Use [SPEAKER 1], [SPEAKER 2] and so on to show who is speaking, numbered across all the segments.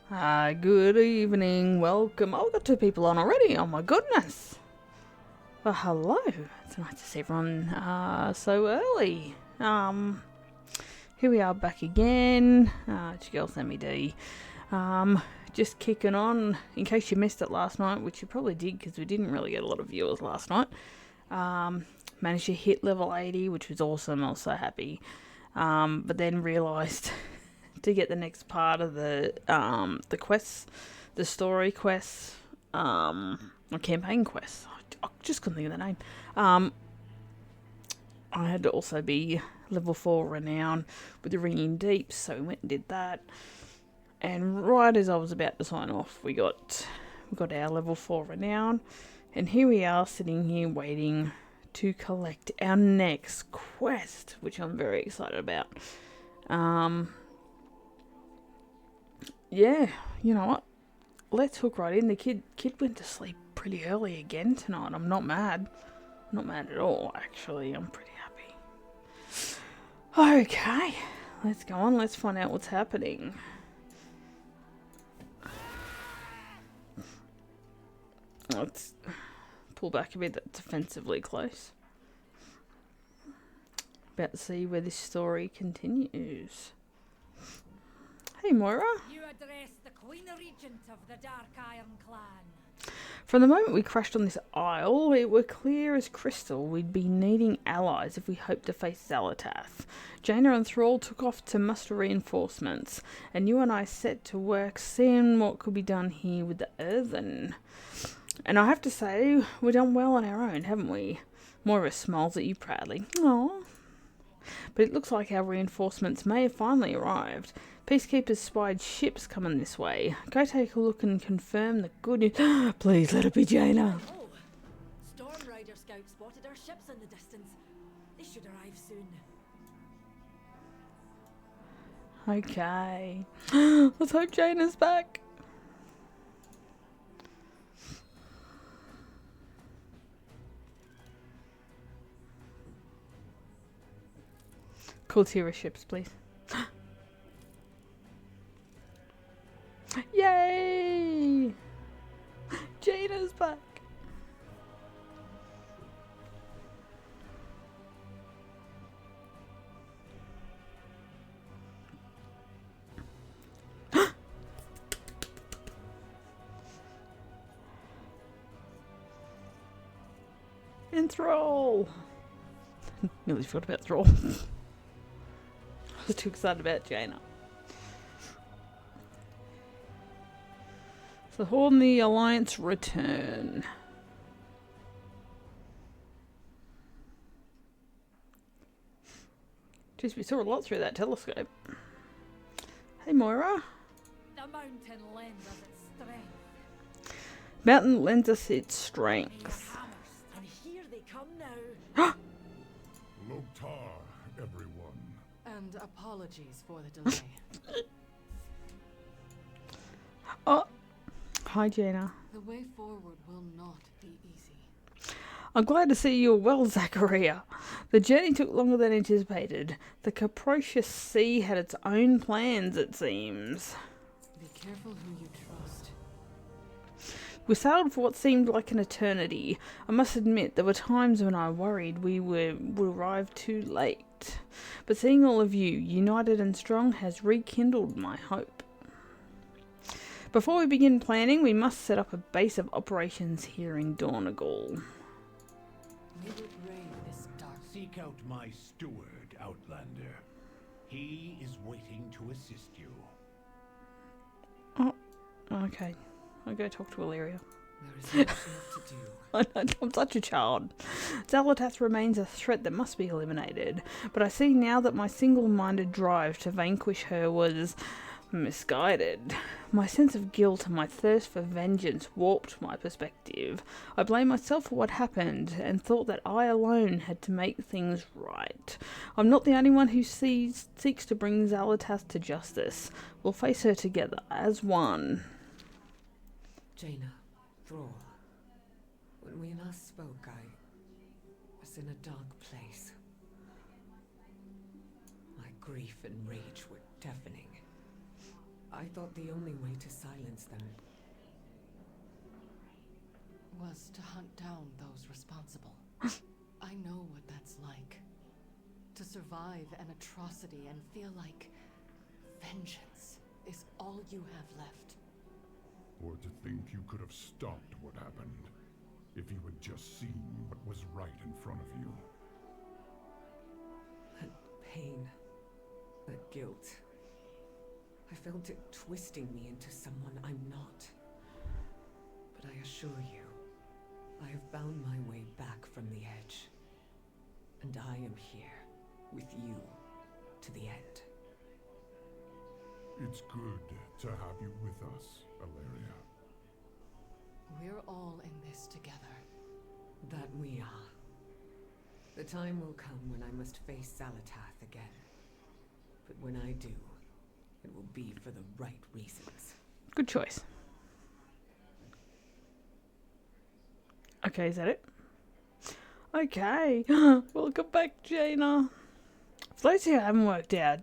[SPEAKER 1] Good evening, welcome. Oh, we've got two people on already, oh my goodness. Well, hello. It's nice to see everyone so early. Here we are back again. It's your girl Sammy D. Just kicking on, in case you missed it last night, which you probably did because we didn't really get a lot of viewers last night. Managed to hit level 80, which was awesome. I was so happy. But then realised to get the next part of the quests, the story quests, or campaign quests. I just couldn't think of the name. I had to also be level 4 renown with the ringing deeps, so we went and did that. And right as I was about to sign off, we got our level 4 renown, and here we are sitting here waiting to collect our next quest, which I'm very excited about. Yeah, you know what? Let's hook right in. The kid went to sleep pretty early again tonight. I'm not mad. I'm not mad at all, actually. I'm pretty happy. Okay, let's go on. Let's find out what's happening. Let's pull back a bit. That's offensively close. About to see where this story continues. Hey, Moira.
[SPEAKER 2] You address the Queen Regent of the Dark Iron Clan.
[SPEAKER 1] From the moment we crashed on this isle, it were clear as crystal we'd be needing allies if we hoped to face Xalatath. Jaina and Thrall took off to muster reinforcements, and you and I set to work seeing what could be done here with the earthen. And I have to say, we've done well on our own, haven't we? Moira smiles at you proudly. Aww. But it looks like our reinforcements may have finally arrived. Peacekeepers spied ships coming this way. Go take a look and confirm the good news. Please let it be Jaina.
[SPEAKER 2] Oh, Storm Rider scouts spotted our ships in the distance. They should arrive soon.
[SPEAKER 1] Okay. Let's hope Jaina's back. Cool tier of ships, please. Yay! Jaina's back. And Thrall. Nearly forgot about Thrall. I was too excited about Jaina. So Horde the Alliance return. Jeez, we saw a lot through that telescope. Hey, Moira.
[SPEAKER 2] The mountain lends us its strength.
[SPEAKER 1] Mountain lends us its
[SPEAKER 2] These
[SPEAKER 1] strength.
[SPEAKER 2] hammers, and here they come now.
[SPEAKER 3] Loktar, everyone.
[SPEAKER 4] And apologies for the delay.
[SPEAKER 1] Oh, hi, Jaina.
[SPEAKER 4] The way forward will not be easy.
[SPEAKER 1] I'm glad to see you well, Zackaria. The journey took longer than anticipated. The capricious sea had its own plans, it seems.
[SPEAKER 4] Be careful who you trust.
[SPEAKER 1] We sailed for what seemed like an eternity. I must admit, there were times when I worried we would arrive too late. But seeing all of you, united and strong, has rekindled my hope. Before we begin planning, we must set up a base of operations here in Dornegal.
[SPEAKER 4] We will brave this dark.
[SPEAKER 3] Seek out my steward, Outlander. He is waiting to assist you.
[SPEAKER 1] Oh, okay. I'll go talk to Illyria.
[SPEAKER 4] There is much left to do.
[SPEAKER 1] I'm such a child. Xalatath remains a threat that must be eliminated, but I see now that my single-minded drive to vanquish her was misguided. My sense of guilt and my thirst for vengeance warped my perspective. I blamed myself for what happened and thought that I alone had to make things right. I'm not the only one who seeks to bring Xalatath to justice. We'll face her together as one.
[SPEAKER 4] Jaina, Thrall. When we last spoke, I was in a dark place. My grief and rage were deafening. I thought the only way to silence them
[SPEAKER 2] Was to hunt down those responsible. I know what that's like. To survive an atrocity and feel like vengeance is all you have left.
[SPEAKER 3] Or to think you could have stopped what happened if you had just seen what was right in front of you.
[SPEAKER 4] that pain, that guilt. I felt it twisting me into someone I'm not. But I assure you, I have found my way back from the edge. And I am here, with you, to the end.
[SPEAKER 3] It's good to have you with us, Alaria.
[SPEAKER 2] We're all in this together.
[SPEAKER 4] That we are. The time will come when I must face Salatath again. But when I do, it will be for the right reasons.
[SPEAKER 1] Good choice. Okay, is that it? Okay. Welcome back, Jaina. For those who haven't worked out,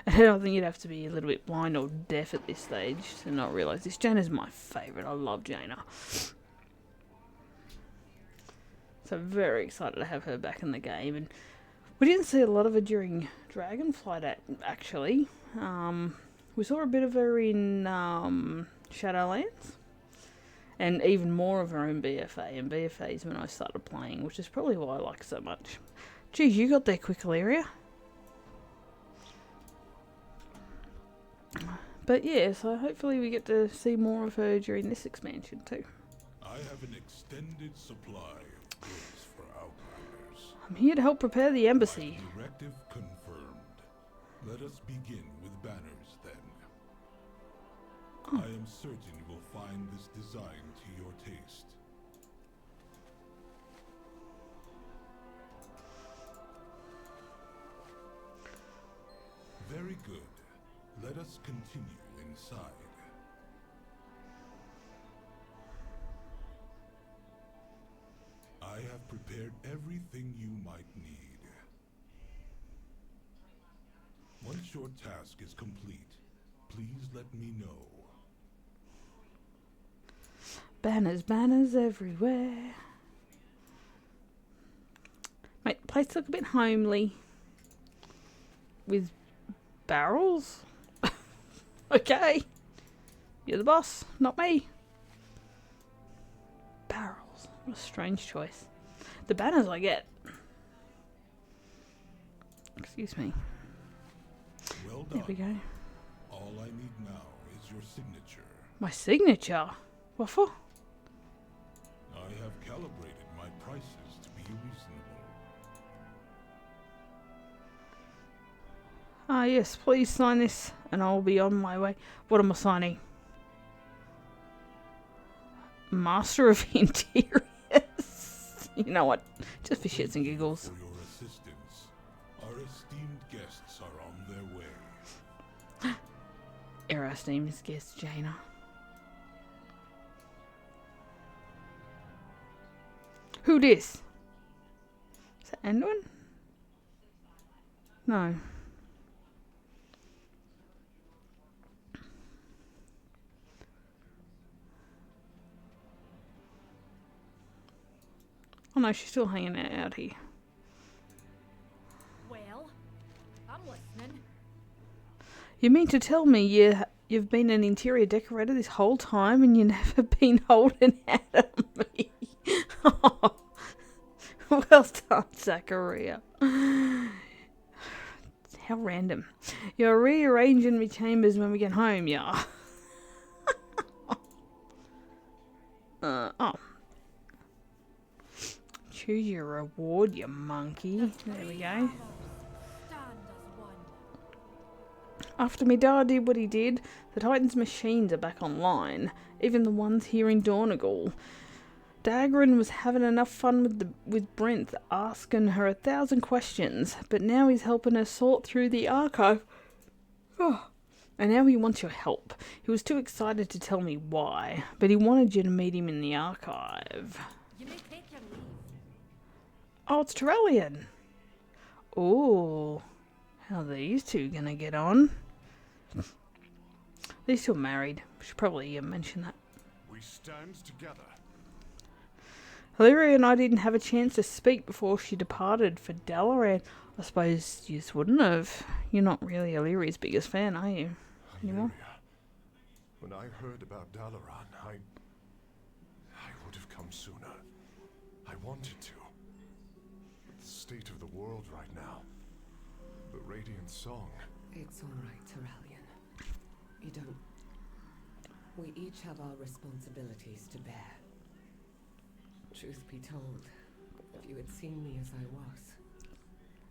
[SPEAKER 1] I don't think you'd have to be a little bit blind or deaf at this stage to not realise this. Jaina's my favourite. I love Jaina. So very excited to have her back in the game. And we didn't see a lot of her during Dragonflight, actually. We saw a bit of her in Shadowlands. And even more of her in BFA. And BFA is when I started playing, which is probably why I like so much. Geez, you got there quick, Alaria. But yeah, so hopefully we get to see more of her during this expansion too.
[SPEAKER 3] I have an extended supply of goods for Outlanders.
[SPEAKER 1] I'm here to help prepare the embassy.
[SPEAKER 3] My directive confirmed. Let us begin with banners then. I am certain you will find this design to your taste. Very good. Let us continue inside. I have prepared everything you might need. Once your task is complete, please let me know.
[SPEAKER 1] Banners, banners everywhere. Mate, the place look a bit homely. With barrels? Okay. You're the boss, not me. Barrels. What a strange choice. The banners I get. Excuse me.
[SPEAKER 3] Well
[SPEAKER 1] There
[SPEAKER 3] done.
[SPEAKER 1] we go.
[SPEAKER 3] All I need now is your signature.
[SPEAKER 1] My signature? What for?
[SPEAKER 3] I have calibrated my prices to be reasonable.
[SPEAKER 1] Ah, yes, please sign this and I'll be on my way. What am I signing? Master of Interiors. You know what? Just for shits and giggles.
[SPEAKER 3] For your assistance, our esteemed guests are on their way.
[SPEAKER 1] Our esteemed guest, Jaina. Who this? Is that Anduin? No. Oh no, she's still hanging out here.
[SPEAKER 2] Well, I'm listening.
[SPEAKER 1] You mean to tell me you've been an interior decorator this whole time and you've never been holding out on me? Well done, Zackaria. How random. You're rearranging my chambers when we get home, yeah. Oh. Choose your reward, you monkey. There we go.
[SPEAKER 2] Stand as one.
[SPEAKER 1] After me dad did what he did, the Titan's machines are back online. Even the ones here in Dornagal. Dagrin was having enough fun with Brent, asking her 1,000 questions, but now he's helping her sort through the archive. Oh. And now he wants your help. He was too excited to tell me why, but he wanted you to meet him in the archive.
[SPEAKER 2] You may take your leave.
[SPEAKER 1] Oh, it's Terrellian. Oh, how are these two gonna get on? They're still married. Should probably mention that.
[SPEAKER 3] We stand together.
[SPEAKER 1] Illyria and I didn't have a chance to speak before she departed for Dalaran. I suppose you just wouldn't have. You're not really Illyria's biggest fan, are you? Anymore?
[SPEAKER 3] Illyria, when I heard about Dalaran, I would have come sooner. I wanted to. But the state of the world right now. The Radiant Song.
[SPEAKER 4] It's all right, Terralion. You don't... We each have our responsibilities to bear. Truth be told, if you had seen me as I was,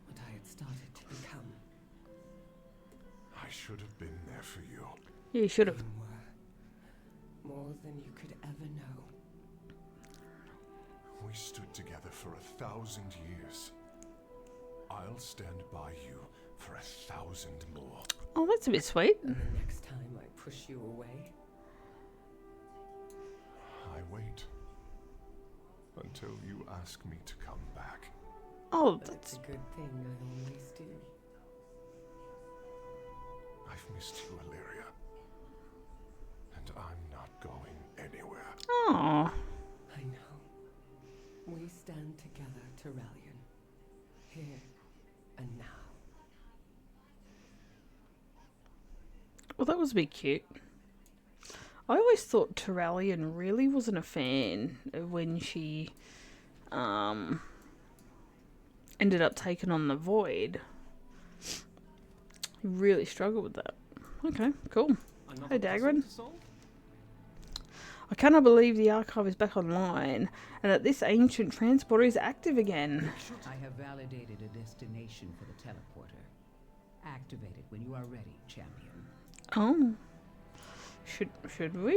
[SPEAKER 4] what I had started to become...
[SPEAKER 3] I should have been there for you.
[SPEAKER 1] Yeah, you should have.
[SPEAKER 4] You were more than you could ever know.
[SPEAKER 3] We stood together for 1,000 years. I'll stand by you for 1,000 more.
[SPEAKER 1] Oh, that's a bit sweet.
[SPEAKER 4] And the next time I push you away...
[SPEAKER 3] I wait. Until you ask me to come back.
[SPEAKER 1] Oh,
[SPEAKER 4] But it's
[SPEAKER 1] that's...
[SPEAKER 4] a good thing I always do.
[SPEAKER 3] I've missed you, Illyria. And I'm not going anywhere.
[SPEAKER 1] Oh.
[SPEAKER 4] I know. We stand together, Terralion. Here and now.
[SPEAKER 1] Well, that was a bit cute. I always thought Terralion really wasn't a fan of when she ended up taking on the Void. He really struggled with that. Okay, cool. Hey, Dagran. I cannot believe the archive is back online and that this ancient transporter is active again.
[SPEAKER 5] I have validated a destination for the teleporter. Activate it when you are ready, champion.
[SPEAKER 1] Oh. Should we?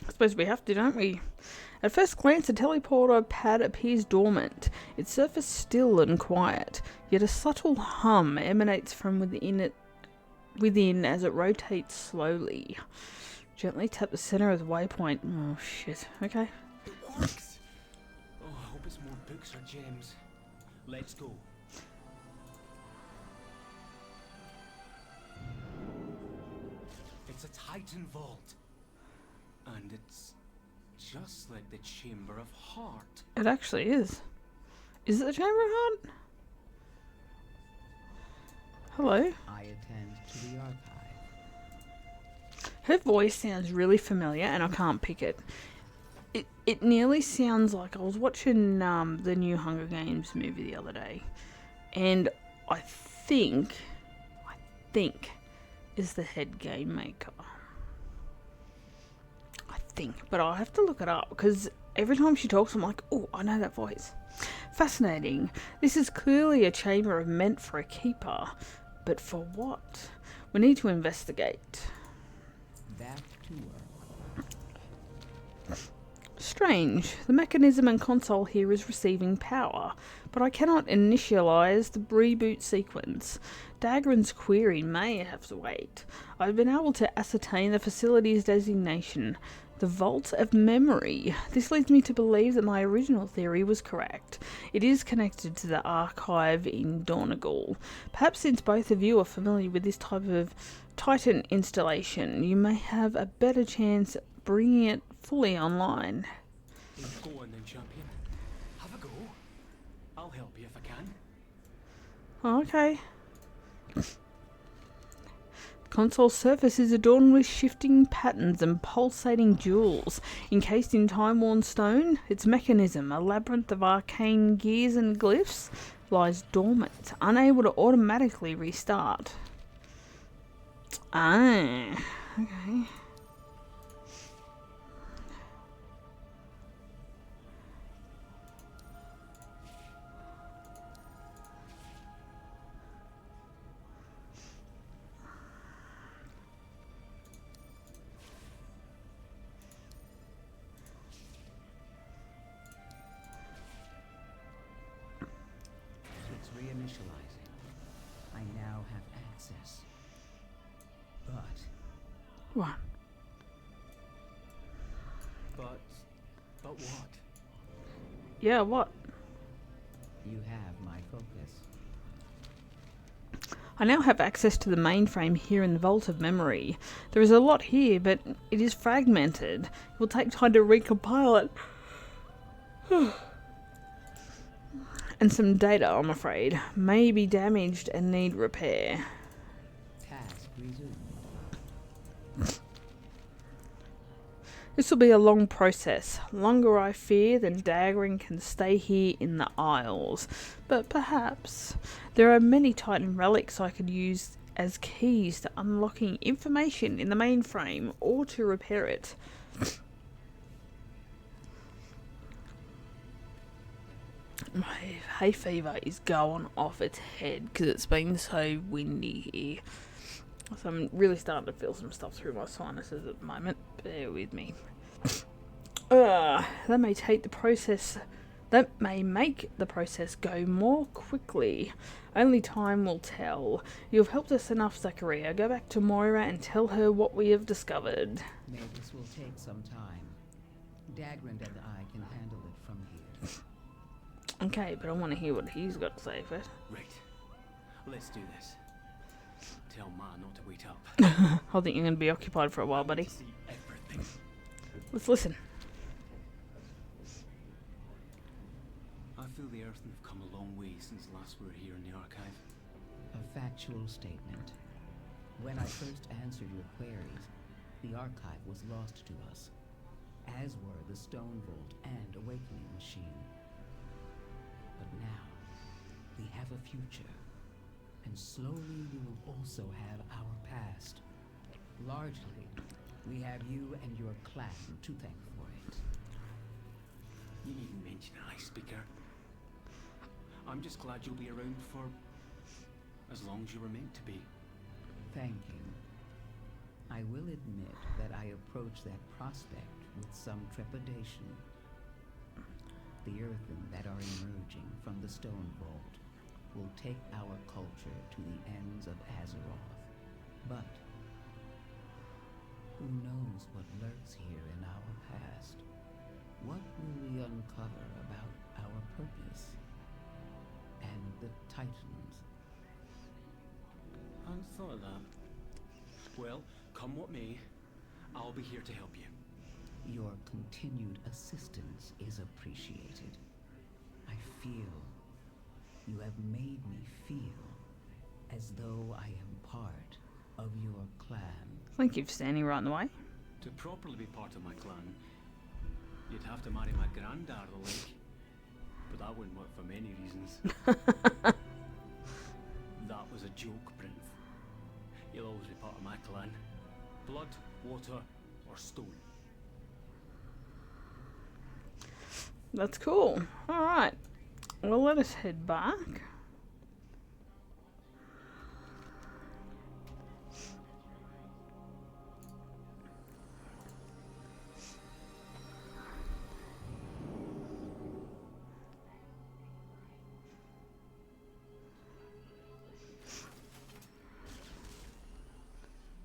[SPEAKER 1] I suppose we have to, don't we? At first glance, the teleporter pad appears dormant. Its surface still and quiet, yet a subtle hum emanates from within as it rotates slowly. Gently tap the center of the waypoint. Oh shit. Okay.
[SPEAKER 6] It works! Oh, I hope it's more books or gems. Let's go. It's a Titan vault. And it's just like the Chamber of Heart.
[SPEAKER 1] It actually is. Is it the Chamber of Heart? Hello.
[SPEAKER 5] I attend to the archive.
[SPEAKER 1] Her voice sounds really familiar and I can't pick it. It nearly sounds like I was watching the new Hunger Games movie the other day. And I think is the head game maker. I think, but I'll have to look it up because every time she talks I'm like, oh, I know that voice. Fascinating. This is clearly a chamber meant for a keeper. But for what? We need to investigate.
[SPEAKER 5] Back to work.
[SPEAKER 1] Strange. The mechanism and console here is receiving power, but I cannot initialize the reboot sequence. Dagran's query may have to wait. I've been able to ascertain the facility's designation, the Vault of Memory. This leads me to believe that my original theory was correct. It is connected to the archive in Donegal. Perhaps since both of you are familiar with this type of Titan installation, you may have a better chance at bringing it fully online.
[SPEAKER 6] Go on then, champion. Have a go. I'll help you if I can.
[SPEAKER 1] Oh, okay. The console surface is adorned with shifting patterns and pulsating jewels. Encased in time-worn stone, its mechanism, a labyrinth of arcane gears and glyphs, lies dormant, unable to automatically restart. Ah, okay.
[SPEAKER 5] It's reinitializing. I now have access. But
[SPEAKER 1] What?
[SPEAKER 6] But what?
[SPEAKER 1] Yeah, what?
[SPEAKER 5] you have my focus.
[SPEAKER 1] I now have access to the mainframe here in the Vault of Memory. There is a lot here, but it is fragmented. It will take time to recompile it. And some data, I'm afraid, may be damaged and need repair.
[SPEAKER 5] Task resumed.
[SPEAKER 1] This will be a long process, longer I fear than Dagrin can stay here in the Isles. But perhaps there are many Titan relics I could use as keys to unlocking information in the mainframe or to repair it. My hay fever is going off its head because it's been so windy here. So I'm really starting to feel some stuff through my sinuses at the moment. Bear with me. That may make the process go more quickly. Only time will tell. You've helped us enough, Zackaria. Go back to Moira and tell her what we have discovered.
[SPEAKER 5] Maybe this will take some time. Dagrin and I can handle it from here.
[SPEAKER 1] Okay, but I want to hear what he's got to say first.
[SPEAKER 6] Right. Let's do this. Tell Ma not to wait up.
[SPEAKER 1] I think you're going to be occupied for a while, buddy.
[SPEAKER 6] See everything.
[SPEAKER 1] Let's listen.
[SPEAKER 6] I feel the Earthmen have come a long way since last we were here in the archive.
[SPEAKER 5] A factual statement. When I first answered your queries, the archive was lost to us, as were the Stone Vault and Awakening Machine. But now, we have a future, and slowly we will also have our past. Largely, we have you and your clan to thank for it.
[SPEAKER 6] You needn't mention High Speaker. I'm just glad you'll be around for as long as you were meant to be.
[SPEAKER 5] Thank you. I will admit that I approach that prospect with some trepidation. The Earthen that are emerging from the Stone Vault will take our culture to the ends of Azeroth. But who knows what lurks here in our past? What will we uncover about our purpose and the Titans?
[SPEAKER 6] I hadn't thought of that. Well, come what may, I'll be here to help you.
[SPEAKER 5] Your continued assistance is appreciated. I feel you have made me feel as though I am part of your clan.
[SPEAKER 1] Thank you for standing right in the way.
[SPEAKER 6] To properly be part of my clan, you'd have to marry my granddad, like. But that wouldn't work for many reasons. That was a joke, Prince. You'll always be part of my clan. Blood, water, or stone.
[SPEAKER 1] That's cool. Alright. Well, let us head back.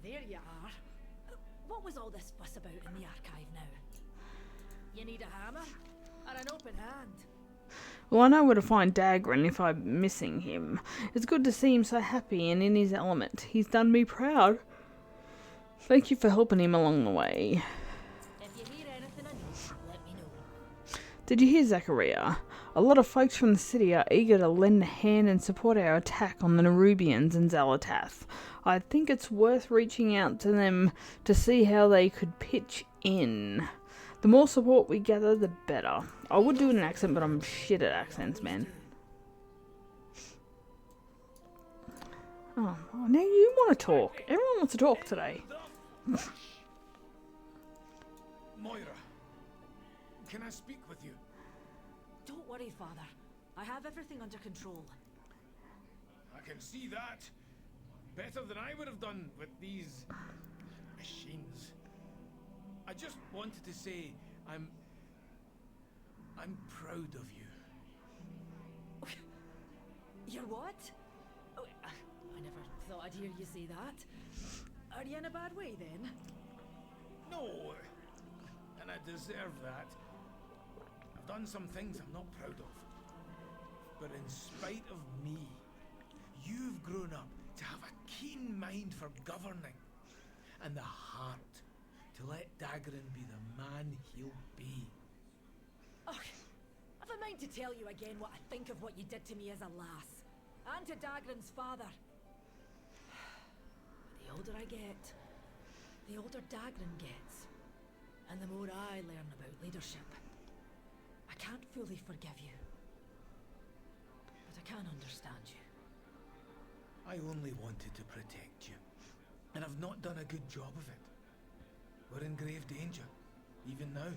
[SPEAKER 7] There you are. What was all this fuss about in the archive now? You need a hammer? Or an open hand?
[SPEAKER 1] Well, I know where to find Dagrin if I'm missing him. It's good to see him so happy and in his element. He's done me proud. Thank you for helping him along the way.
[SPEAKER 7] If you hear anything I need, let me know.
[SPEAKER 1] Did you hear, Zackaria? A lot of folks from the city are eager to lend a hand and support our attack on the Nerubians and Xalatath. I think it's worth reaching out to them to see how they could pitch in. The more support we gather, the better. I would do an accent, but I'm shit at accents, man. Oh, now you want to talk. Everyone wants to talk today.
[SPEAKER 8] Moira, can I speak with you?
[SPEAKER 7] Don't worry, Father. I have everything under control.
[SPEAKER 8] I can see that. Better than I would have done with these machines. I just wanted to say I'm proud of you.
[SPEAKER 7] You're what? Oh, I never thought I'd hear you say that. Are you in a bad way then?
[SPEAKER 8] No, and I deserve that. I've done some things I'm not proud of. But in spite of me, you've grown up to mind for governing, and the heart to let Dagran be the man he'll be.
[SPEAKER 7] Oh, I've a mind to tell you again what I think of what you did to me as a lass, and to Dagran's father. The older I get, the older Dagran gets, and the more I learn about leadership. I can't fully forgive you, but I can understand you.
[SPEAKER 8] I only wanted to protect you, and I've not done a good job of it. We're in grave danger, even now.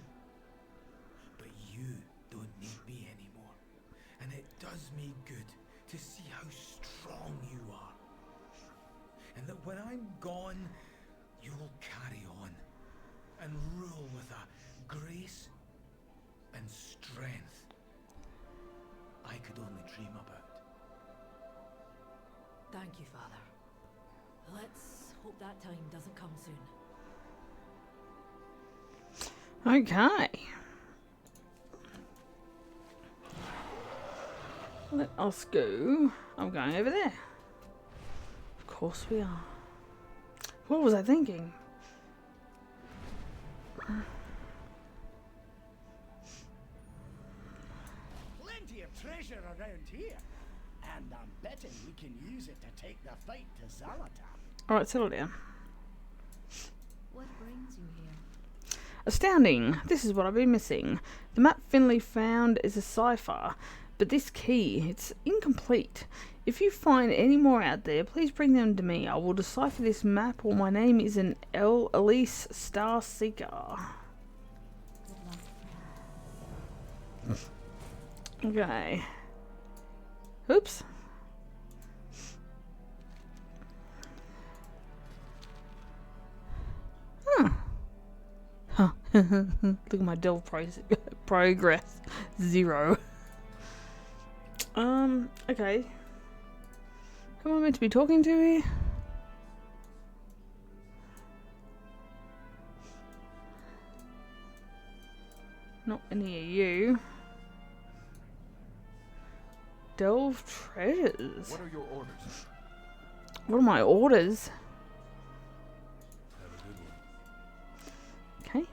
[SPEAKER 8] But you don't need me anymore, and it does me good to see how strong you are. And that when I'm gone, you'll carry on and rule with a grace and strength I could only dream about.
[SPEAKER 7] Thank you, Father. Let's hope that time doesn't come soon.
[SPEAKER 1] Okay. Let us go. I'm going over there. Of course we are. What was I thinking?
[SPEAKER 9] Plenty of treasure around here. And I'm betting we can use it to take the fight to Zalatan.
[SPEAKER 1] Alright, settle down.
[SPEAKER 10] What brings you here?
[SPEAKER 1] Astounding! This is what I've been missing. The map Finley found is a cipher, but this key, it's incomplete. If you find any more out there, please bring them to me. I will decipher this map, or my name is an Elise Star Seeker.
[SPEAKER 10] Good luck, friend.
[SPEAKER 1] Okay. Oops. Huh. Huh. Look at my delve progress. 0. Okay. Who am I meant to be talking to here? Not any of you. Delve treasures.
[SPEAKER 3] What are your orders?
[SPEAKER 1] What are my orders?
[SPEAKER 3] Have a good one.
[SPEAKER 1] Okay.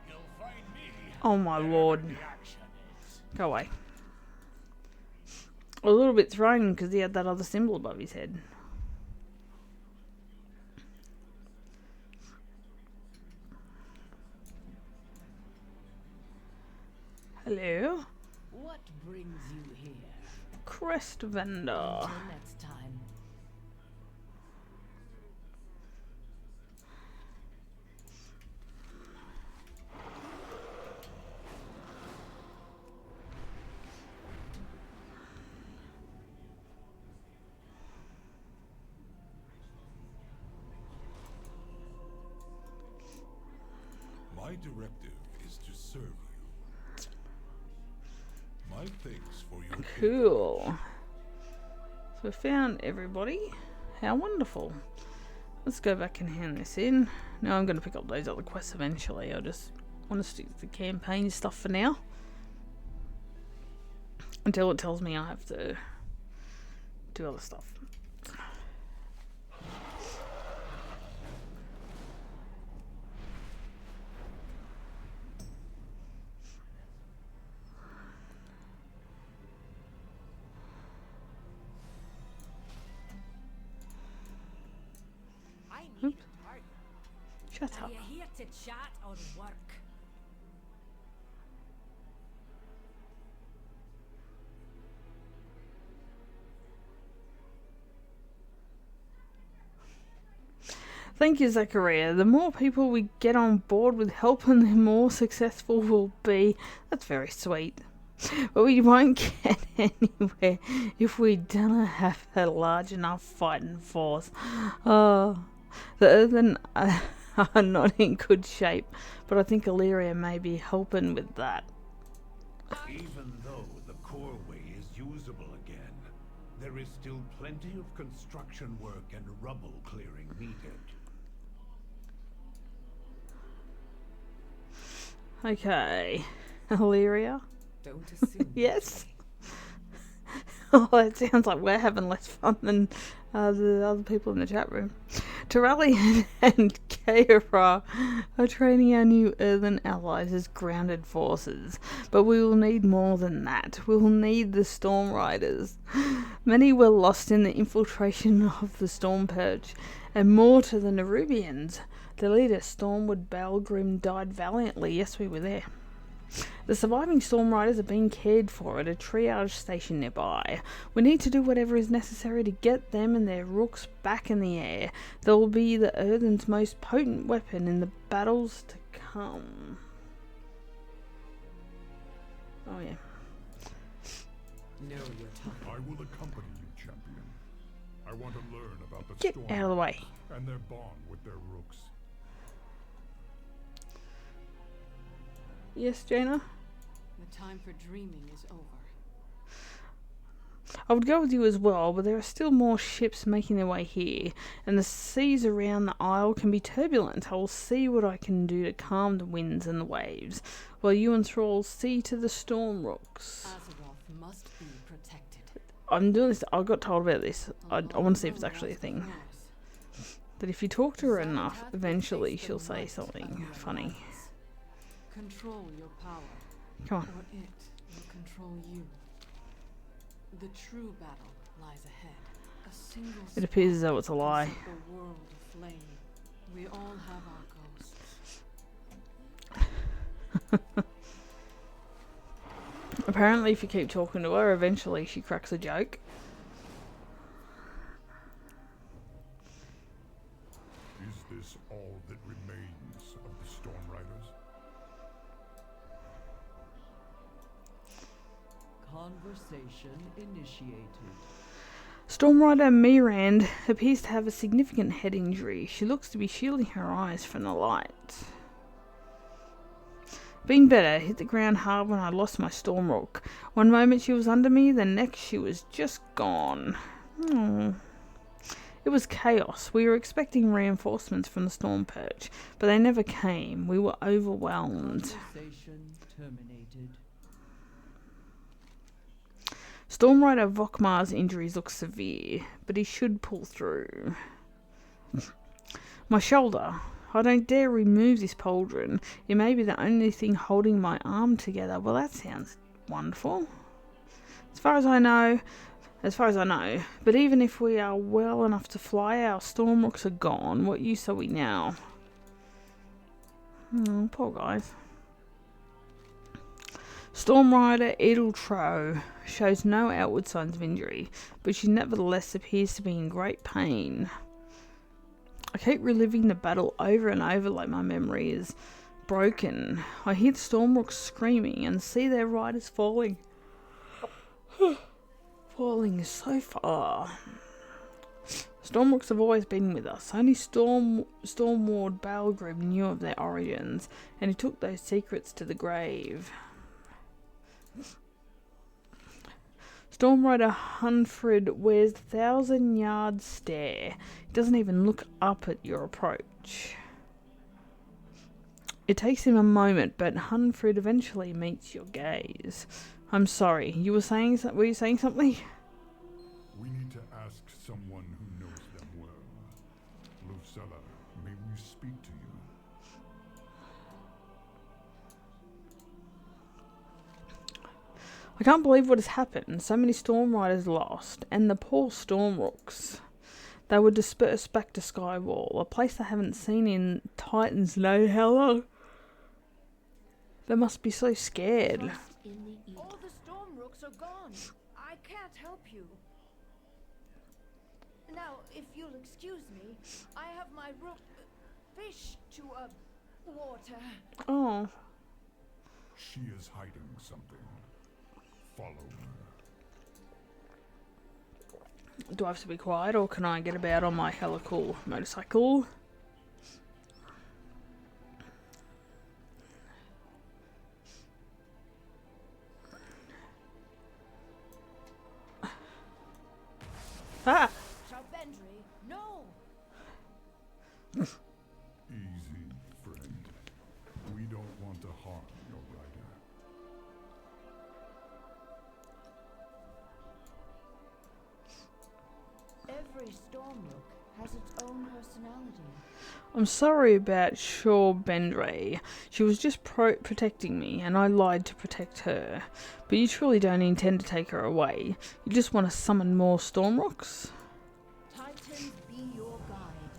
[SPEAKER 9] You'll find me
[SPEAKER 1] Oh my lord.
[SPEAKER 9] wherever the action is.
[SPEAKER 1] Go away. A little bit thrown because he had that other symbol above his head. Hello.
[SPEAKER 9] What brings you here?
[SPEAKER 1] Crest vendor.
[SPEAKER 9] Until next time.
[SPEAKER 3] My directive is to serve you. My thanks for your
[SPEAKER 1] Cool. So we found everybody. How wonderful. Let's go back and hand this in. Now I'm going to pick up those other quests eventually. I just want to stick to the campaign stuff for now. Until it tells me I have to do other stuff.
[SPEAKER 9] I need a partner.
[SPEAKER 1] Shut
[SPEAKER 7] Are
[SPEAKER 1] up.
[SPEAKER 7] you here to chat or work?
[SPEAKER 1] Thank you, Zackaria. The more people we get on board with helping, the more successful we'll be. That's very sweet. But we won't get anywhere if we don't have a large enough fighting force. The Earthen are not in good shape, but I think Illyria may be helping with that.
[SPEAKER 11] Even though the core way is usable again, there is still plenty of construction work and rubble clearing needed.
[SPEAKER 1] Okay. Illyria?
[SPEAKER 4] Don't assume.
[SPEAKER 1] Yes? Oh, it sounds like we're having less fun than the other people in the chat room. Torelli and Kaira are training our new earthen allies as grounded forces, but we will need more than that. We will need the Storm Riders. Many were lost in the infiltration of the Storm Purge, and more to the Nerubians. The leader, Stormwood Balgrim, died valiantly. Yes, we were there. The surviving Storm Riders are being cared for at a triage station nearby. We need to do whatever is necessary to get them and their rooks back in the air. They will be the Earthen's most potent weapon in the battles to come. Oh yeah.
[SPEAKER 4] Know your time.
[SPEAKER 3] I will accompany you, champion. I want to learn about the
[SPEAKER 1] Get
[SPEAKER 3] Storm
[SPEAKER 1] out of the way.
[SPEAKER 3] and their bond with their rooks.
[SPEAKER 1] Yes, Jaina?
[SPEAKER 2] The time for dreaming is over.
[SPEAKER 1] I would go with you as well, but there are still more ships making their way here, and the seas around the isle can be turbulent. I will see what I can do to calm the winds and the waves, while you and Thrall see to the storm rooks.
[SPEAKER 2] Azeroth must be protected.
[SPEAKER 1] I'm doing this. I got told about this. I want to see if it's actually a thing. That if you talk to her enough, eventually she'll say something funny.
[SPEAKER 2] Control your power.
[SPEAKER 1] Come on.
[SPEAKER 2] Or it will control you. The true battle lies ahead. A single
[SPEAKER 1] It appears as though it's a
[SPEAKER 2] spark
[SPEAKER 1] lie.
[SPEAKER 2] can set the world aflame. We all have our ghosts.
[SPEAKER 1] Apparently, if you keep talking to her, eventually she cracks a joke.
[SPEAKER 3] Is this all that remains of the Storm Riders?
[SPEAKER 12] Conversation initiated.
[SPEAKER 1] Storm Rider Mirand appears to have a significant head injury. She looks to be shielding her eyes from the light. Been better. Hit the ground hard when I lost my Stormrook. One moment she was under me, the next she was just gone. It was chaos. We were expecting reinforcements from the Storm Perch, but they never came. We were overwhelmed.
[SPEAKER 12] Conversation terminated.
[SPEAKER 1] Storm Rider Vokmar's injuries look severe, but he should pull through. My shoulder. I don't dare remove this pauldron. It may be the only thing holding my arm together. Well, that sounds wonderful. As far as I know. But even if we are well enough to fly, our Stormrooks are gone. What use are we now? Oh, poor guys. Storm Rider Edeltro shows no outward signs of injury, but she nevertheless appears to be in great pain. I keep reliving the battle over and over like my memory is broken. I hear the Stormrooks screaming and see their riders falling. Falling so far. Stormrooks have always been with us. Only Stormward Balgrim knew of their origins, and he took those secrets to the grave. Storm Rider Hunfred wears the 1,000-yard stare. He doesn't even look up at your approach. It takes him a moment, but Hunfred eventually meets your gaze. I'm sorry, were you saying something?
[SPEAKER 3] We need to ask someone who knows them well. Lucella, may we speak to you?
[SPEAKER 1] I can't believe what has happened. So many Storm Riders lost, and the poor Stormrooks. They were dispersed back to Skywall, a place they haven't seen in Titans know how long. They must be so scared.
[SPEAKER 7] All the Stormrooks are gone. I can't help you. Now, if you'll excuse me, I have my rook fish to water.
[SPEAKER 1] Oh.
[SPEAKER 3] She is hiding something. Follow her.
[SPEAKER 1] Do I have to be quiet, or can I get about on my hella cool motorcycle? Ah!
[SPEAKER 7] Shalbendry, no!
[SPEAKER 3] Easy, friend. We don't want to harm your rider.
[SPEAKER 7] Every
[SPEAKER 10] Stormrook has its own personality.
[SPEAKER 1] I'm sorry about Shaw Bendre. She was just protecting me, and I lied to protect her. But you truly don't intend to take her away. You just want to summon more Stormrooks?
[SPEAKER 10] Titans be your guide.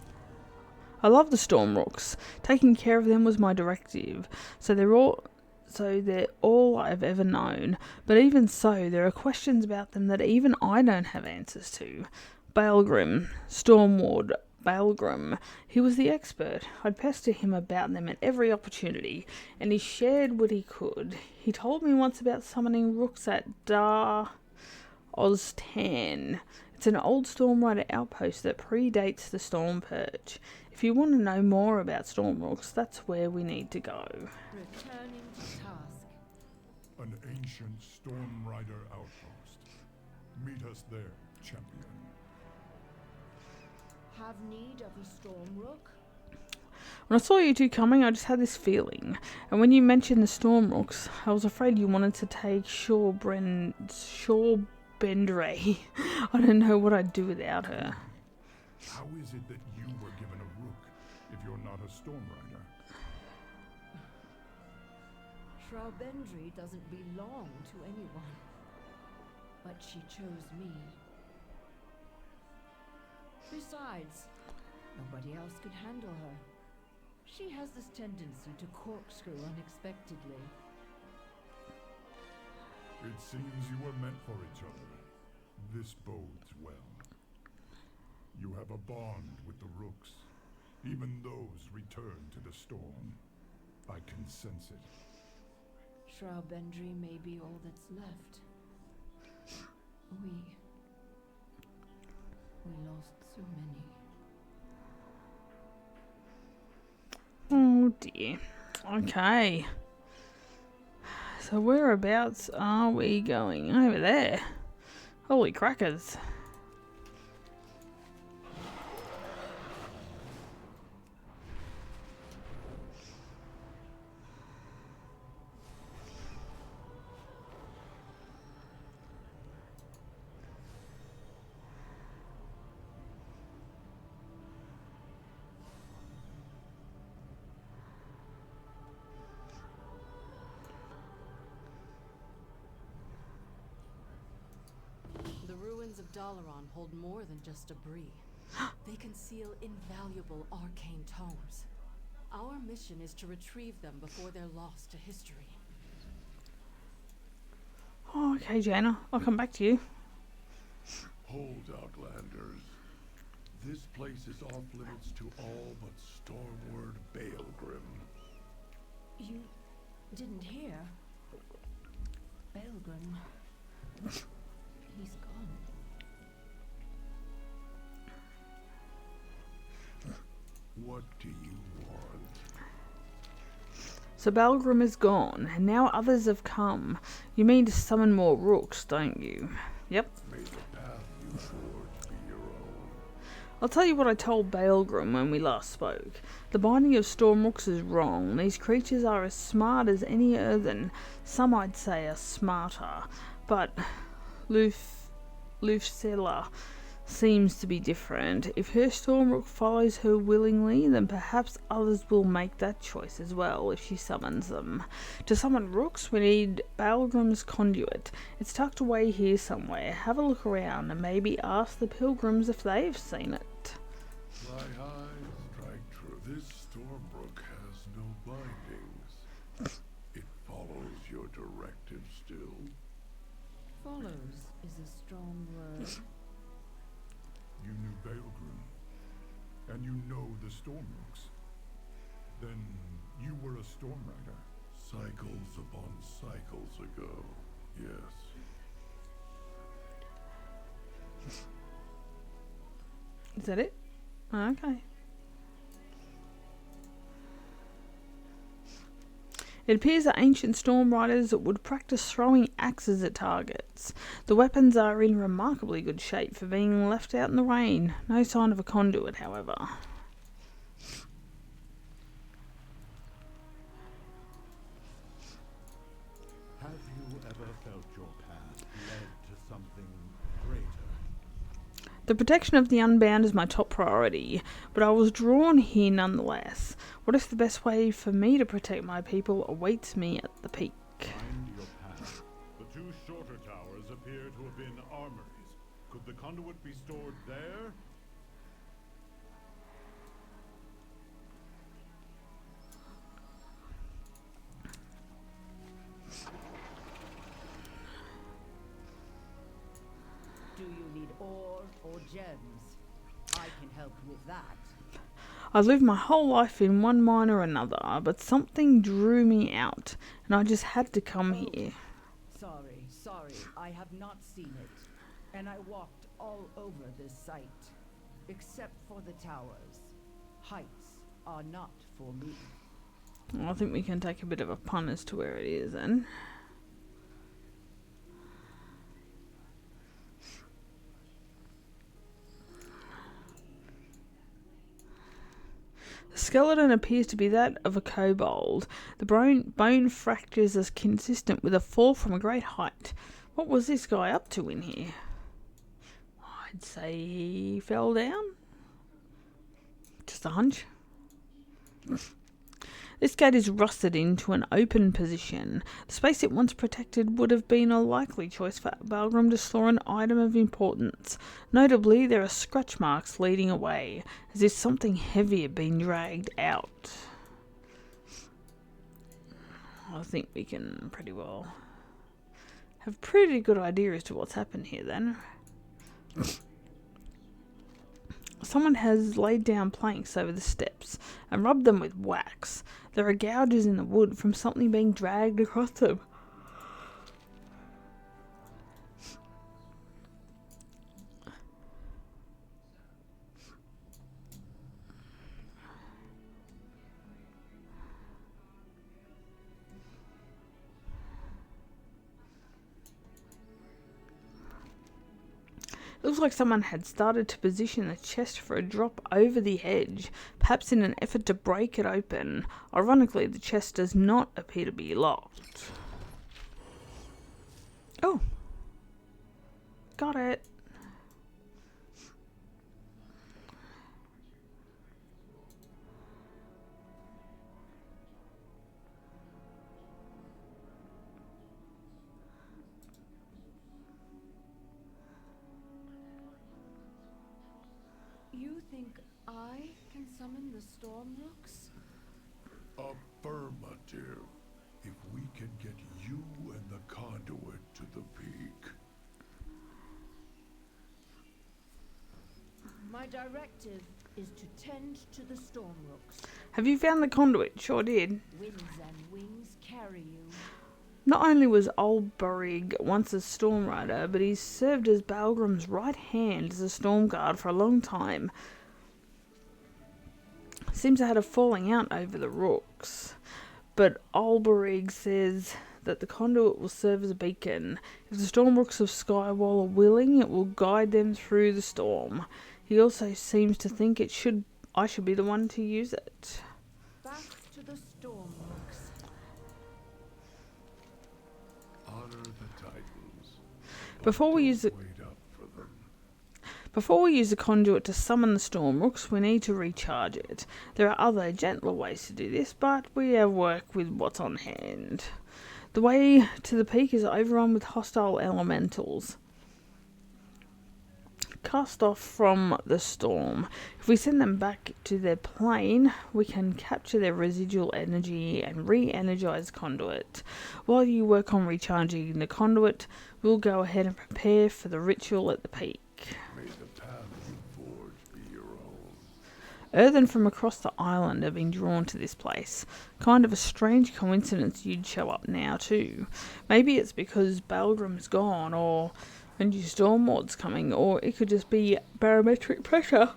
[SPEAKER 1] I love the Stormrooks. Taking care of them was my directive. So they're all I've ever known. But even so, there are questions about them that even I don't have answers to. Baelgrim, Stormward, Baelgrim. He was the expert. I'd pester him about them at every opportunity, and he shared what he could. He told me once about summoning rooks at Dar Oztan. It's an old Stormrider outpost that predates the Storm Purge. If you want to know more about Stormrooks, that's where we need to go.
[SPEAKER 10] Returning to task.
[SPEAKER 3] An ancient Storm Rider outpost. Meet us there, champion.
[SPEAKER 10] Have need of a Stormrook?
[SPEAKER 1] When I saw you two coming, I just had this feeling. And when you mentioned the Stormrooks, I was afraid you wanted to take Shaw Bendre. I don't know what I'd do without her.
[SPEAKER 3] How is it that you were given a rook if you're not a Storm Rider?
[SPEAKER 7] Bendre doesn't belong to anyone. But she chose me. Besides, nobody else could handle her. She has this tendency to corkscrew unexpectedly.
[SPEAKER 3] It seems you were meant for each other. This bodes well. You have a bond with the rooks. Even those return to the storm. I can sense it.
[SPEAKER 7] Bendre may be all that's left. We lost so many.
[SPEAKER 1] Oh dear. Okay. So whereabouts are we going? Over there. Holy crackers.
[SPEAKER 2] The ruins of Dalaran hold more than just debris. They conceal invaluable arcane tomes. Our mission is to retrieve them before they're lost to history.
[SPEAKER 1] Oh, okay, Jaina. I'll come back to you.
[SPEAKER 11] Hold, Outlanders. This place is off limits to all but Stormward Baelgrim.
[SPEAKER 7] You didn't hear? Baelgrim. He's gone.
[SPEAKER 11] What do you want?
[SPEAKER 1] So Baelgrim is gone, and now others have come. You mean to summon more rooks, don't you? Yep.
[SPEAKER 11] May the path you forge be your own.
[SPEAKER 1] I'll tell you what I told Baelgrim when we last spoke. The binding of Stormrooks is wrong. These creatures are as smart as any earthen. Some I'd say are smarter. But Lucilla seems to be different. If her Stormrook follows her willingly, then perhaps others will make that choice as well if she summons them. To summon rooks, we need Baelgrim's conduit. It's tucked away here somewhere. Have a look around and maybe ask the pilgrims if they've seen it.
[SPEAKER 11] Fly high, strike true. This Stormbrook has no bindings. It follows your directive still.
[SPEAKER 7] Follows is a strong word.
[SPEAKER 3] You knew Baelgrim, and you know the Stormrooks. Then you were a Storm Rider.
[SPEAKER 11] Cycles upon cycles ago, yes.
[SPEAKER 1] Is that it? Okay. It appears that ancient Storm Riders would practice throwing axes at targets. The weapons are in remarkably good shape for being left out in the rain. No sign of a conduit, however.
[SPEAKER 11] Have you ever felt your path led to something greater?
[SPEAKER 1] The protection of the unbound is my top priority, but I was drawn here nonetheless. What if the best way for me to protect my people awaits me at the peak?
[SPEAKER 11] Find your path. The two shorter towers appear to have been armories. Could the conduit be stored there?
[SPEAKER 12] Do you need ore or gems? I can help with that.
[SPEAKER 1] I've lived my whole life in one mine or another, but something drew me out, and I just had to come here.
[SPEAKER 12] Sorry, I have not seen it. And I walked all over this site, except for the towers. Heights are not for me.
[SPEAKER 1] Well, I think we can take a bit of a pun as to where it is then. The skeleton appears to be that of a kobold. The bone fractures are consistent with a fall from a great height. What was this guy up to in here? I'd say he fell down. Just a hunch. This gate is rusted into an open position. The space it once protected would have been a likely choice for Balgrim to store an item of importance. Notably, there are scratch marks leading away, as if something heavy had been dragged out. I think we can pretty well have a pretty good idea as to what's happened here then. Someone has laid down planks over the steps and rubbed them with wax. There are gouges in the wood from something being dragged across them. It looks like someone had started to position the chest for a drop over the edge, perhaps in an effort to break it open. Ironically, the chest does not appear to be locked. Oh. Got it.
[SPEAKER 10] You think I can summon the storm rooks?
[SPEAKER 11] Affirmative. If we can get you and the conduit to the peak.
[SPEAKER 10] My directive is to tend to the storm rooks.
[SPEAKER 1] Have you found the conduit? Sure did.
[SPEAKER 10] Winds and wings carry you.
[SPEAKER 1] Not only was old Burrig once a storm rider, but he's served as Balgrim's right hand as a storm guard for a long time. Seems to have had a falling out over the rooks. But old Burrig says that the conduit will serve as a beacon. If the storm rooks of Skywall are willing, it will guide them through the storm. He also seems to think I should be the one to use it.
[SPEAKER 10] Back to the storm rooks.
[SPEAKER 11] Honor the Titans.
[SPEAKER 1] Before we use the conduit to summon the storm rooks, we need to recharge it. There are other, gentler ways to do this, but we have work with what's on hand. The way to the peak is overrun with hostile elementals. Cast off from the storm. If we send them back to their plane, we can capture their residual energy and re-energize the conduit. While you work on recharging the conduit, we'll go ahead and prepare for the ritual at the peak.
[SPEAKER 11] May the path you forge be your own.
[SPEAKER 1] Earthen from across the island have been drawn to this place. Kind of a strange coincidence you'd show up now too. Maybe it's because Balgrim's gone, or a new storm ward's coming, or it could just be barometric pressure.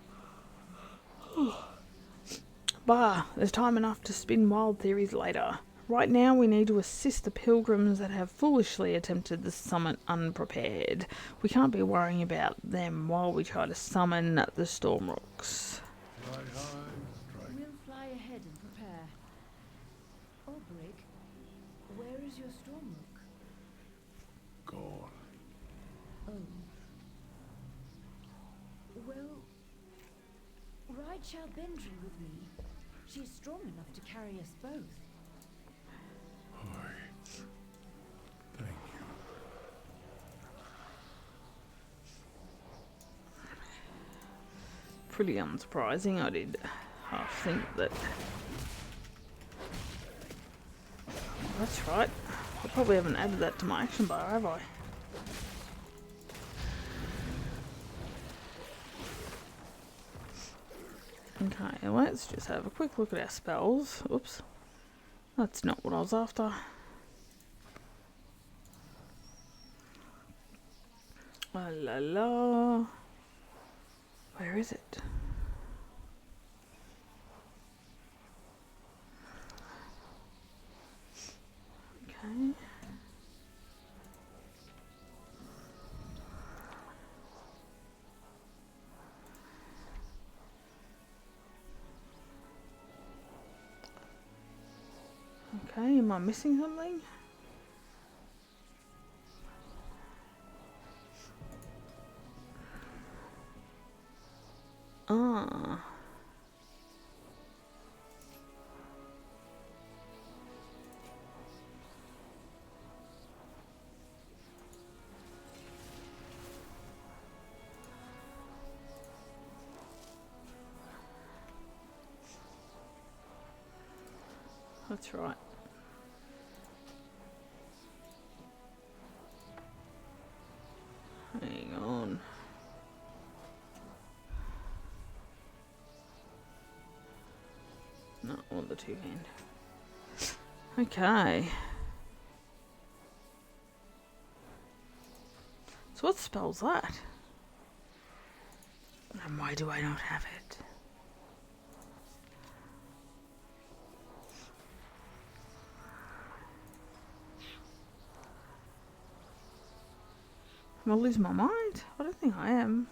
[SPEAKER 1] Bah, there's time enough to spin wild theories later. Right now we need to assist the pilgrims that have foolishly attempted the summit unprepared. We can't be worrying about them while we try to summon the storm rooks.
[SPEAKER 10] We'll fly ahead and prepare. Obrig, where is your storm rook?
[SPEAKER 11] Gone.
[SPEAKER 10] Oh. ride Shell Bendry with me? She's strong enough to carry us both.
[SPEAKER 11] Hi. Thank you.
[SPEAKER 1] Pretty unsurprising. I did half think that. That's right. I probably haven't added that to my action bar, have I? Okay, let's just have a quick look at our spells. Oops. That's not what I was after. La la la. Where is it? Okay. Okay, am I missing something? Ah. That's right. Hang on. No, I want the two-hand. Okay. So what spells that? And why do I not have it? Am I losing my mind? I don't think I am.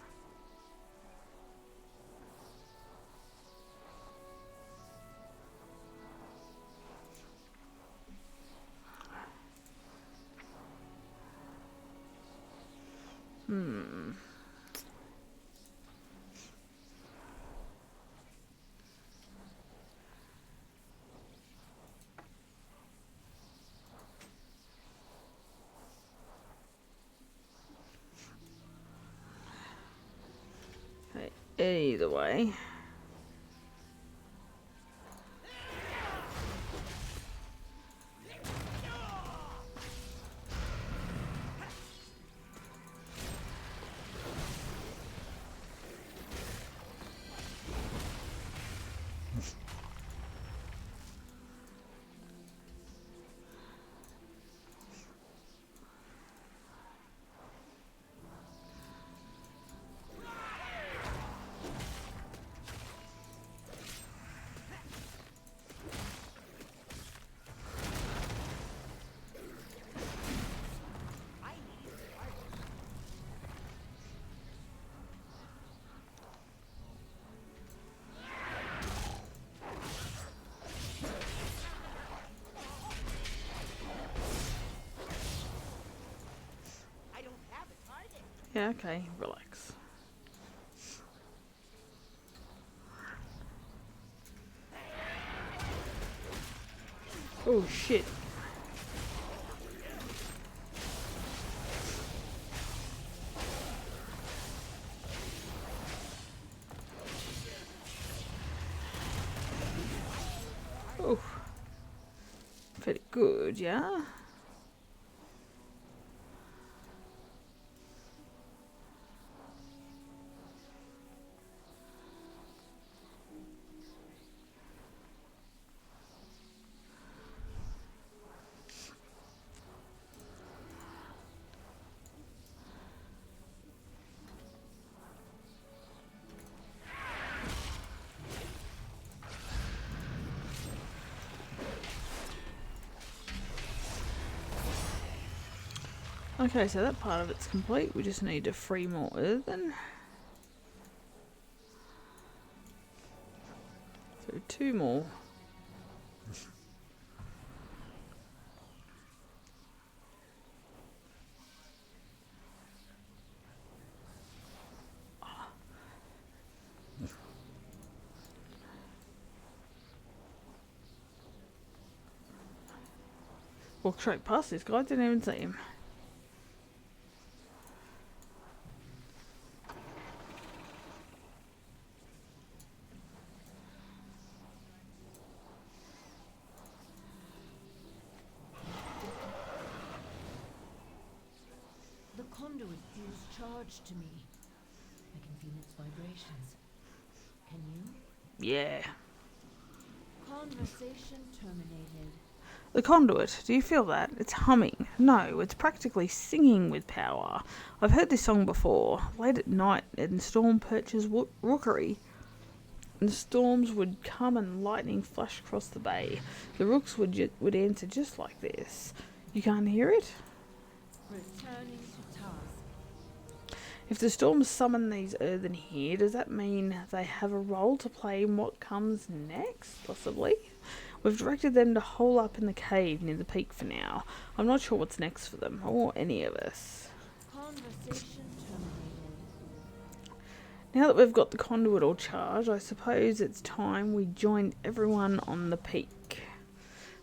[SPEAKER 1] Okay, either way. Yeah, okay, relax. Oh shit. Oh. Pretty good, yeah? Okay, so that part of it's complete. We just need 3 more earthen. So 2 more. Walked straight past this guy, didn't even see him.
[SPEAKER 10] The conduit feels charged to me. I can feel its vibrations. Can you?
[SPEAKER 1] Yeah.
[SPEAKER 10] Conversation terminated.
[SPEAKER 1] The conduit, do you feel that? It's humming. No, it's practically singing with power. I've heard this song before, late at night in Storm Perch's rookery. And the storms would come and lightning flash across the bay. The rooks would answer just like this. You can't hear it?
[SPEAKER 10] Returning to task.
[SPEAKER 1] If the storms summon these earthen here, does that mean they have a role to play in what comes next? Possibly. We've directed them to hole up in the cave near the peak for now. I'm not sure what's next for them, or any of us.
[SPEAKER 10] Conversation terminated.
[SPEAKER 1] Now that we've got the conduit all charged, I suppose it's time we joined everyone on the peak.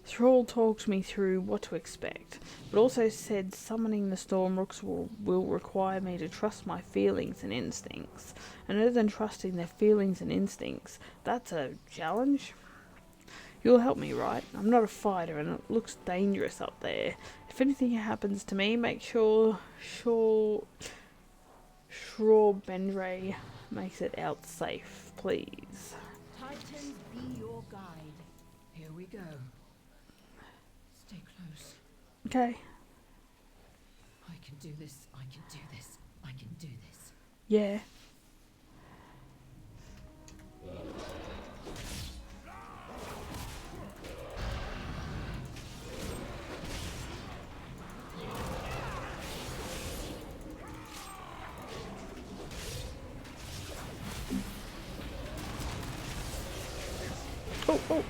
[SPEAKER 1] Thrall talked me through what to expect, but also said summoning the storm rooks will require me to trust my feelings and instincts. And other than trusting their feelings and instincts, that's a challenge. You'll help me, right? I'm not a fighter and it looks dangerous up there. If anything happens to me, make sure Bendre makes it out safe, please.
[SPEAKER 10] Titans be your guide.
[SPEAKER 2] Here we go. Stay close.
[SPEAKER 1] Okay.
[SPEAKER 2] I can do this. I can do this. I can do this.
[SPEAKER 1] Yeah.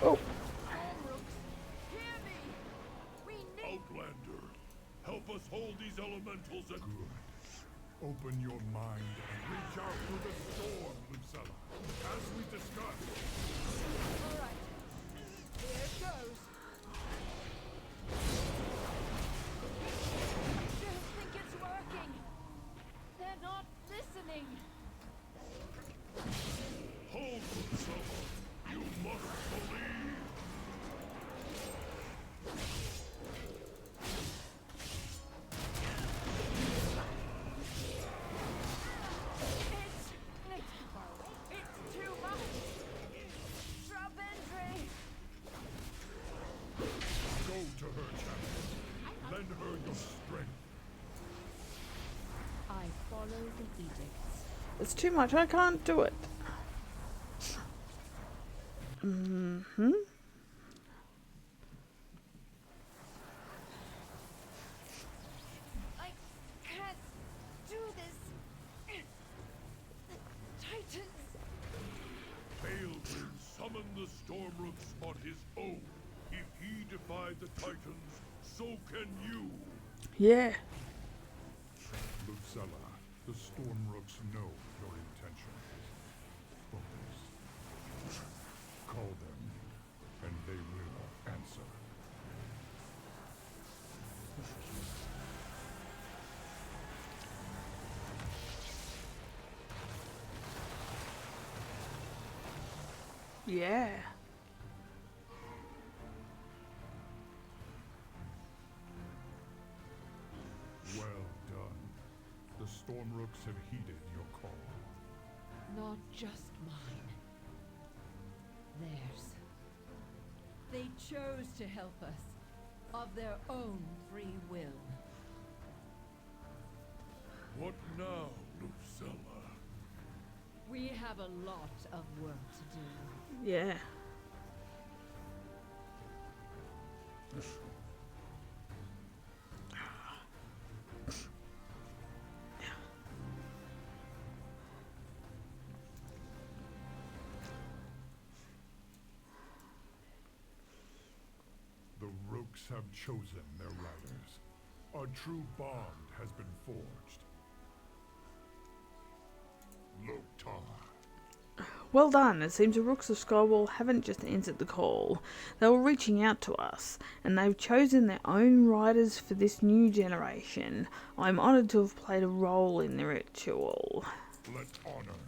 [SPEAKER 1] Oh.
[SPEAKER 11] Outlander, help us hold these elementals at good. Open your mind and reach out to the storm, Lucella, as we discussed.
[SPEAKER 10] Alright. Here it goes. I don't think it's working. They're not listening.
[SPEAKER 11] Hold, Lucella. You must believe.
[SPEAKER 10] It's too much. Drop entry.
[SPEAKER 11] Go to her, champion. Lend her your strength.
[SPEAKER 10] I follow the edicts.
[SPEAKER 1] It's too much. I can't do it.
[SPEAKER 10] I can't do this. The Titans.
[SPEAKER 11] Balgrin summoned the Stormrooks on his own. If he defied the Titans, so can you.
[SPEAKER 1] Yeah.
[SPEAKER 3] Lucella, the Stormrooks know your intention. Focus. Call them, and they will answer.
[SPEAKER 1] Yeah.
[SPEAKER 3] Well done. The Stormrooks have heeded your call.
[SPEAKER 2] Not just mine. Theirs. They chose to help us of their own free will.
[SPEAKER 11] What now, Lucella?
[SPEAKER 2] We have a lot of work to do.
[SPEAKER 1] Yeah.
[SPEAKER 3] The Rooks have chosen their riders. A true bond has been forged. Loktar.
[SPEAKER 1] Well done. It seems the Rooks of Skywall haven't just answered the call. They were reaching out to us, and they've chosen their own riders for this new generation. I'm honoured to have played a role in the ritual.
[SPEAKER 3] Let honor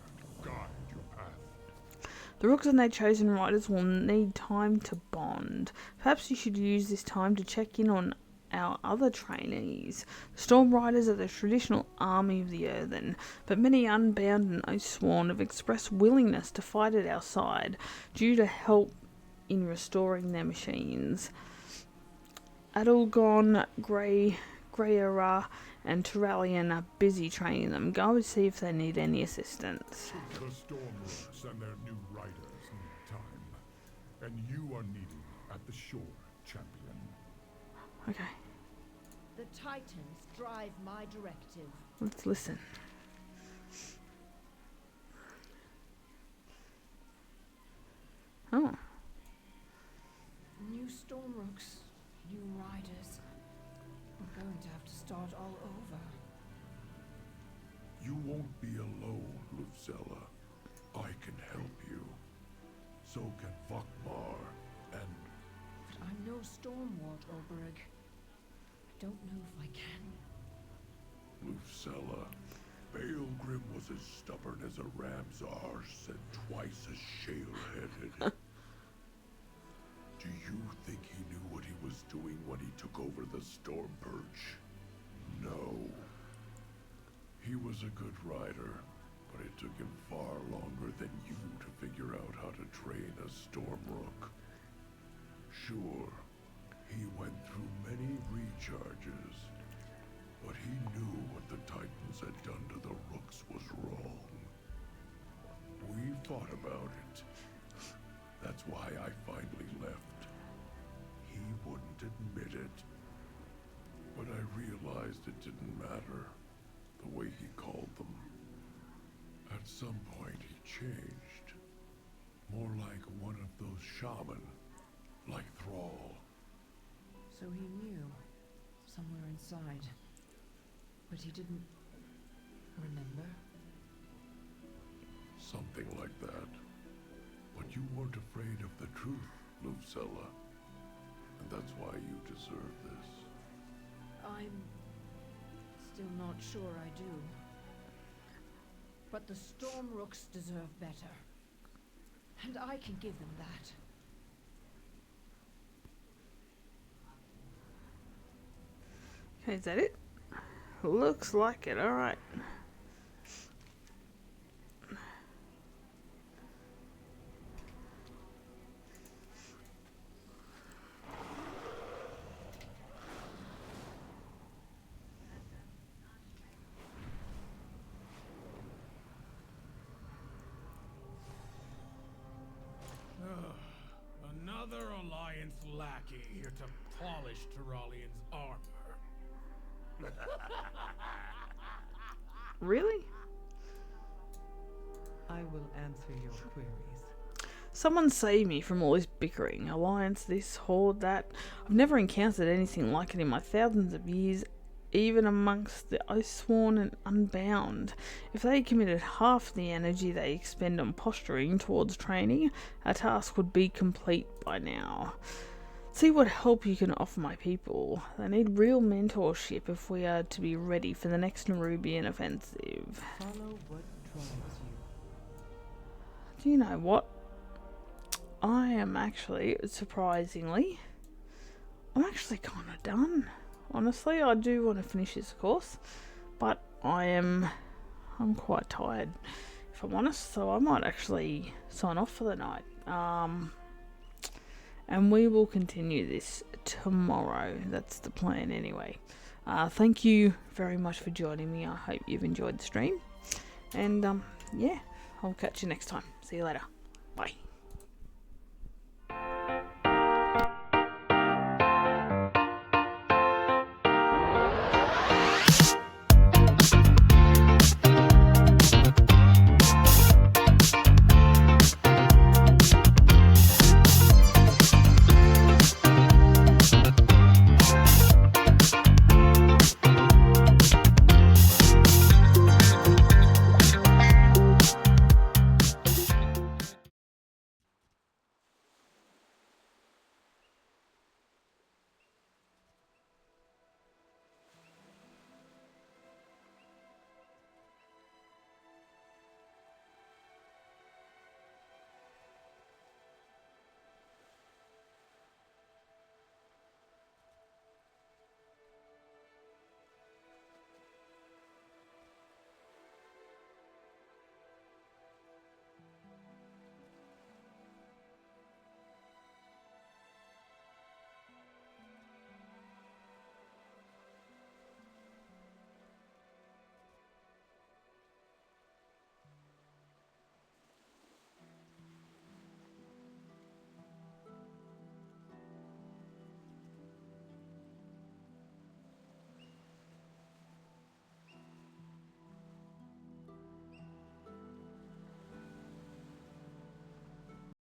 [SPEAKER 3] guide your path.
[SPEAKER 1] The Rooks and their chosen riders will need time to bond. Perhaps you should use this time to check in on our other trainees. The Storm Riders are the traditional army of the Earthen, but many Unbound and Oathsworn have expressed willingness to fight at our side due to help in restoring their machines. Adelgon, Greyera, and Turalian are busy training them. Go and see if they need any assistance.
[SPEAKER 3] The Stormrooks and their new riders need time, and you are needed at the shore, champion.
[SPEAKER 1] Okay.
[SPEAKER 7] The Titans drive my directive.
[SPEAKER 1] Let's listen. Oh.
[SPEAKER 7] New Stormrooks, new riders. We're going to have to start all over.
[SPEAKER 11] You won't be alone, Lucella. I can help you. So can Vakmar and...
[SPEAKER 7] But I'm no Stormward, Oberg. I don't know if I can.
[SPEAKER 11] Lucella, Baelgrim was as stubborn as a ram's arse and twice as shale-headed. Do you think he knew what he was doing when he took over the Storm Perch? No. He was a good rider, but it took him far longer than you to figure out how to train a Stormrook. Sure, he went through many recharges, but he knew what the Titans had done to the Rooks was wrong. We fought about it. That's why I finally left. He wouldn't admit it. But I realized it didn't matter, the way he called them. At some point he changed. More like one of those shaman, like Thrall.
[SPEAKER 7] So he knew, somewhere inside. But he didn't remember?
[SPEAKER 11] Something like that. But you weren't afraid of the truth, Lucella. And that's why you deserve this.
[SPEAKER 7] I'm still not sure I do. But the Stormrooks deserve better. And I can give them that.
[SPEAKER 1] Okay, is that it? Looks like it, alright.
[SPEAKER 8] Another Alliance lackey here to polish Turalian's armor.
[SPEAKER 1] Really?
[SPEAKER 4] I will answer your queries.
[SPEAKER 1] Someone save me from all this bickering. Alliance this, Horde that. I've never encountered anything like it in my thousands of years, even amongst the Oathsworn and Unbound. If they committed half the energy they expend on posturing towards training, our task would be complete by now. See what help you can offer my people. They need real mentorship if we are to be ready for the next Nerubian offensive.
[SPEAKER 4] Follow what drives you.
[SPEAKER 1] Do you know what? I am actually, surprisingly, I'm actually kind of done. Honestly, I do want to finish this course, but I'm quite tired, if I'm honest, so I might actually sign off for the night. And we will continue this tomorrow. That's the plan anyway. Thank you very much for joining me. I hope you've enjoyed the stream. And yeah, I'll catch you next time. See you later. Bye.